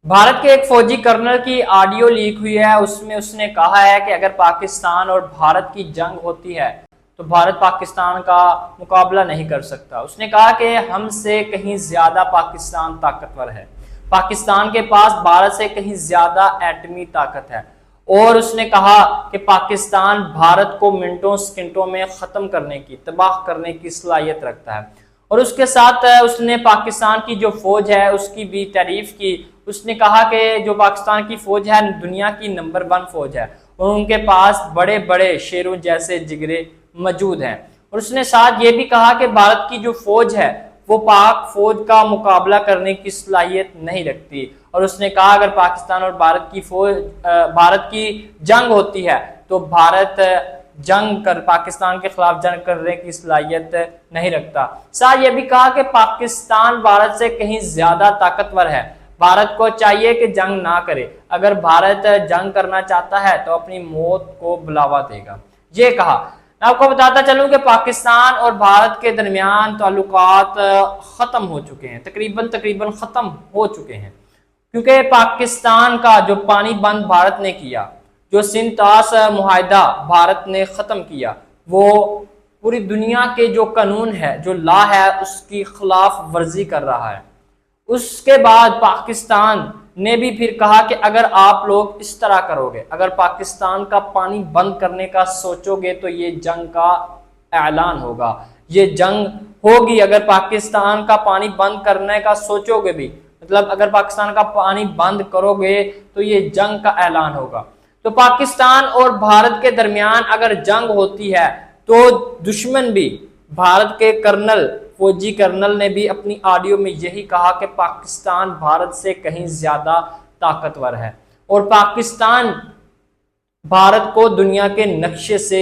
بھارت کے ایک فوجی کرنل کی آڈیو لیک ہوئی ہے، اس میں اس نے کہا ہے کہ اگر پاکستان اور بھارت کی جنگ ہوتی ہے تو بھارت پاکستان کا مقابلہ نہیں کر سکتا۔ اس نے کہا کہ ہم سے کہیں زیادہ پاکستان طاقتور ہے، پاکستان کے پاس بھارت سے کہیں زیادہ ایٹمی طاقت ہے، اور اس نے کہا کہ پاکستان بھارت کو منٹوں سیکنڈوں میں ختم کرنے کی، تباہ کرنے کی صلاحیت رکھتا ہے۔ اور اس کے ساتھ اس نے پاکستان کی جو فوج ہے اس کی بھی تعریف کی۔ اس نے کہا کہ جو پاکستان کی فوج ہے دنیا کی نمبر 1 فوج ہے، اور ان کے پاس بڑے بڑے شیروں جیسے جگرے موجود ہیں۔ اور اس نے ساتھ یہ بھی کہا کہ بھارت کی جو فوج ہے وہ پاک فوج کا مقابلہ کرنے کی صلاحیت نہیں رکھتی، اور اس نے کہا اگر پاکستان اور بھارت کی جنگ ہوتی ہے تو بھارت پاکستان کے خلاف جنگ کرنے کی صلاحیت نہیں رکھتا۔ ساتھ یہ بھی کہا کہ پاکستان بھارت سے کہیں زیادہ طاقتور ہے، بھارت کو چاہیے کہ جنگ نہ کرے، اگر بھارت جنگ کرنا چاہتا ہے تو اپنی موت کو بلاوا دے گا، یہ کہا۔ میں آپ کو بتاتا چلوں کہ پاکستان اور بھارت کے درمیان تعلقات ختم ہو چکے ہیں، تقریباً ختم ہو چکے ہیں، کیونکہ پاکستان کا جو پانی بند بھارت نے کیا، جو سندھ طاس معاہدہ بھارت نے ختم کیا، وہ پوری دنیا کے جو قانون ہے، جو لا ہے، اس کی خلاف ورزی کر رہا ہے۔ اس کے بعد پاکستان نے بھی پھر کہا کہ اگر آپ لوگ اس طرح کرو گے، اگر پاکستان کا پانی بند کرنے کا سوچو گے تو یہ جنگ کا اعلان ہوگا، یہ جنگ ہوگی۔ اگر پاکستان کا پانی بند کرنے کا سوچو گے بھی، مطلب اگر پاکستان کا پانی بند کرو گے تو یہ جنگ کا اعلان ہوگا۔ تو پاکستان اور بھارت کے درمیان اگر جنگ ہوتی ہے تو دشمن بھی، بھارت کے فوجی کرنل نے بھی اپنی آڈیو میں یہی کہا کہ پاکستان بھارت سے کہیں زیادہ طاقتور ہے، اور پاکستان بھارت کو دنیا کے نقشے سے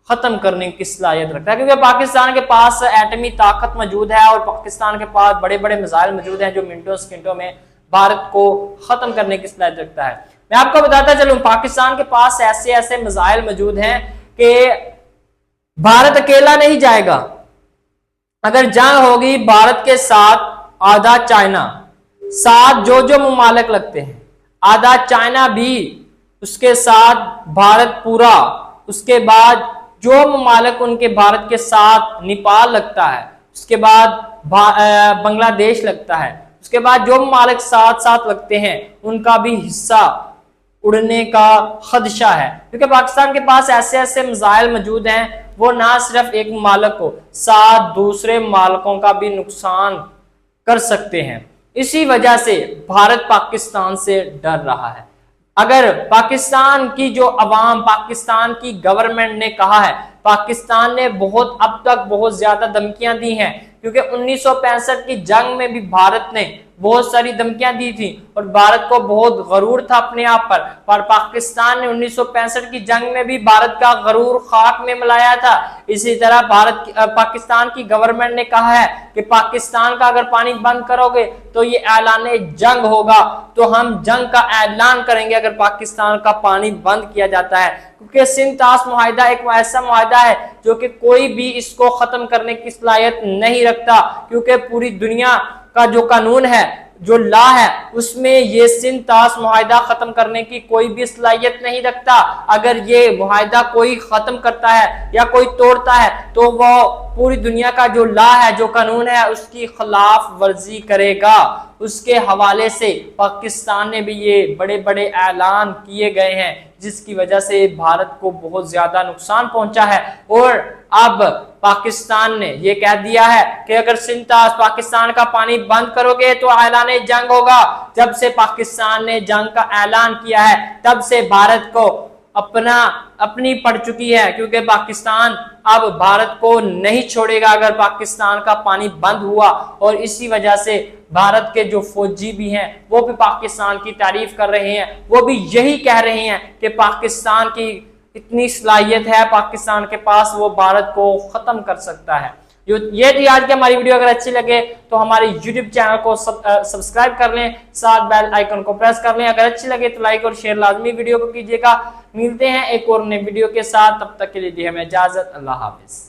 ختم کرنے کی صلاحیت رکھتا ہے، کیونکہ پاکستان کے پاس ایٹمی طاقت موجود ہے، اور پاکستان کے پاس بڑے بڑے میزائل موجود ہیں جو منٹوں سیکنڈوں میں بھارت کو ختم کرنے کی صلاحیت رکھتا ہے۔ میں آپ کو بتاتا چلوں پاکستان کے پاس ایسے میزائل موجود ہیں کہ بھارت اکیلا نہیں جائے گا، اگر جنگ ہوگی بھارت کے ساتھ آدھا چائنا، ساتھ جو ممالک لگتے ہیں، آدھا چائنا بھی اس کے ساتھ بھارت پورا، اس کے بعد جو ممالک ان کے بھارت کے ساتھ نیپال لگتا ہے، اس کے بعد بنگلہ دیش لگتا ہے، اس کے بعد جو ممالک ساتھ لگتے ہیں ان کا بھی حصہ اڑنے کا خدشہ ہے، کیونکہ پاکستان کے پاس ایسے میزائل موجود ہیں وہ نہ صرف ایک ممالک کو، 7 دوسرے ممالکوں کا بھی نقصان کر سکتے ہیں۔ اسی وجہ سے بھارت پاکستان سے ڈر رہا ہے۔ اگر پاکستان کی جو عوام، پاکستان کی گورنمنٹ نے کہا ہے، پاکستان نے اب تک بہت زیادہ دھمکیاں دی ہیں، کیونکہ 1965 کی جنگ میں بھی بھارت نے بہت ساری دھمکیاں دی تھی، اور بھارت کو بہت غرور تھا اپنے آپ پر پاکستان نے 1965 کی جنگ میں بھی بھارت کا غرور خاک میں ملایا تھا۔ اسی طرح پاکستان کی گورنمنٹ نے کہا ہے کہ پاکستان کا اگر پانی بند کرو گے تو یہ اعلان جنگ ہوگا، تو ہم جنگ کا اعلان کریں گے اگر پاکستان کا پانی بند کیا جاتا ہے، کیونکہ سندھ طاس معاہدہ ایک ایسا معاہدہ ہے جو کہ کوئی بھی اس کو ختم کرنے کی صلاحیت نہیں رکھتا، کیونکہ پوری دنیا کا جو قانون ہے، جو لا ہے، اس میں یہ سندھ طاس معاہدہ ختم کرنے کی کوئی بھی صلاحیت نہیں رکھتا۔ اگر یہ معاہدہ کوئی ختم کرتا ہے یا کوئی توڑتا ہے تو وہ پوری دنیا کا جو لا ہے، جو قانون ہے، اس کی خلاف ورزی کرے گا۔ اس کے حوالے سے پاکستان نے بھی یہ بڑے بڑے اعلان کیے گئے ہیں، جس کی وجہ سے بھارت کو بہت زیادہ نقصان پہنچا ہے، اور اب پاکستان نے یہ کہہ دیا ہے کہ اگر سندھ طاس پاکستان کا پانی بند کرو گے تو اعلان جنگ ہوگا۔ جب سے پاکستان نے جنگ کا اعلان کیا ہے تب سے بھارت کو اپنی پڑ چکی ہے، کیونکہ پاکستان اب بھارت کو نہیں چھوڑے گا اگر پاکستان کا پانی بند ہوا، اور اسی وجہ سے بھارت کے جو فوجی بھی ہیں وہ بھی پاکستان کی تعریف کر رہے ہیں، وہ بھی یہی کہہ رہے ہیں کہ پاکستان کی اتنی صلاحیت ہے پاکستان کے پاس، وہ بھارت کو ختم کر سکتا ہے۔ یہ تھی آج کی ہماری ویڈیو، اگر اچھی لگے تو ہماری یوٹیوب چینل کو سبسکرائب کر لیں، ساتھ بیل آئیکن کو پریس کر لیں، اگر اچھی لگے تو لائک اور شیئر لازمی ویڈیو کو کیجیے گا۔ ملتے ہیں ایک اور نئے ویڈیو کے ساتھ، تب تک کے لیے دی ہمیں اجازت، اللہ حافظ۔